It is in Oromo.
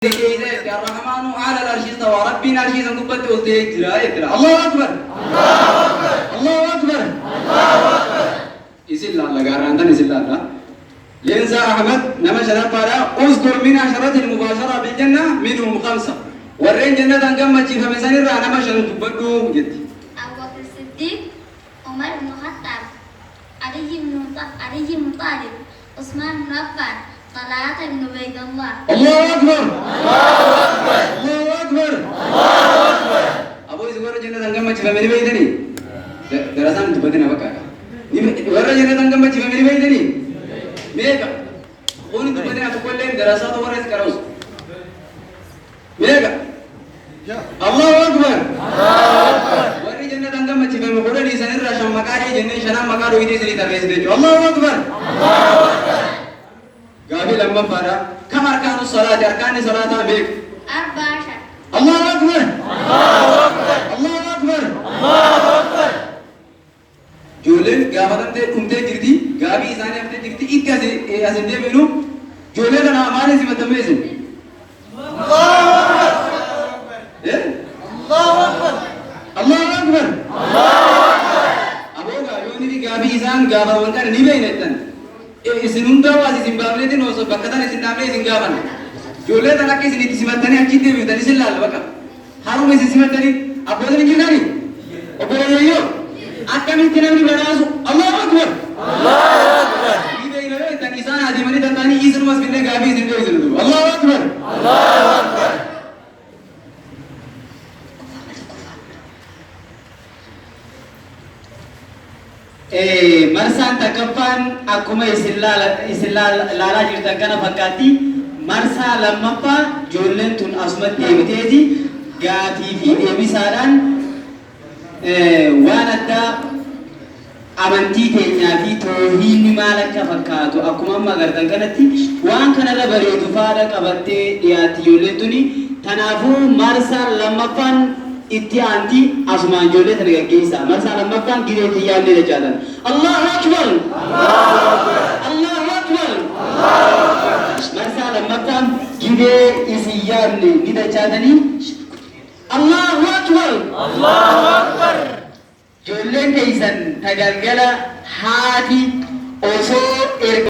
الرحمن على العرش استوى ربنا العرش سنقبت الله أكبر الله أكبر يسيل الله قارن تاني يسيل الله لينسى أحمد نما شرف para أذكر من عشرات المباشرة بالجنة منهم خمسة ورين جنة كم تشوف مثلا را نما شرف تبدو جد أبو بكر الصديق عمر بن الخطاب علي بن طالب عثمان بن عفان طلحة بن عبيد الله الله أكبر الله أكبر الله أكبر الله أكبر أبو يسوع جنة كم تشوف من بيتني دراسان تبدنا بكرة ورا جنة كم تشوف من بيتني ميكا هون تبدنا تقول لهم دراسات ورث كروس ميكا الله أكبر الله أكبر ورا جنة كم تشوف من بقولة دي سنة راشم مكاري جنة شنام مكارو يدي سني تربية سني الله أكبر الله أكبر قابل لما فرا كم أركان الصلاة أركان الصلاة بيك 14 الله أكبر الله أكبر الله أكبر الله أكبر جولين قابلن تي كنتي جرتي قابي إنسان يفتح جرتي إتكاسي أسندي منو جولين أنا أمانة زي ما تميزن الله أكبر إيه الله أكبر الله أكبر الله أكبر أبو قابيوني في قابي إنسان قابلن كان نبي نتن isinunda wasi simbabne din oso bakatan isinamne isingaban jole tanake isiniti simatani akite bi tani silal baka harum isimatani abodani kinani obole yo akami tinamni barasu Allahu akbar Allahu akbar ide ile tani sana adimani tani isin mas binne gabi isin do isin Allahu akbar Allahu akbar marsan takaffan akkuma isilala jirtan kana fakkaatti marsaa lammaffaa ijoolleen tun asumatti deemiteeti gaafii fi deebisaadhaan waan addaa amantii keenyaa fi toohiinni maal akka fakkaatu akkuma amma agartan kanatti waan kanarra bareedu faadha qabattee dhiyaatti ijoolleen tuni kanaafuu marsaa lammaffaan itti aanti asumaan ijoollee tana gaggeessa marsaa lammaffaan gireetti yaadne jechaadhaan Allahu akbar Allahu akbar Allahu akbar Allahu akbar marsaa lammaffaan giree isin yaadne ni jechaadhanii Allahu akbar Allahu akbar ijoolleen keessan tagalgala haati osoo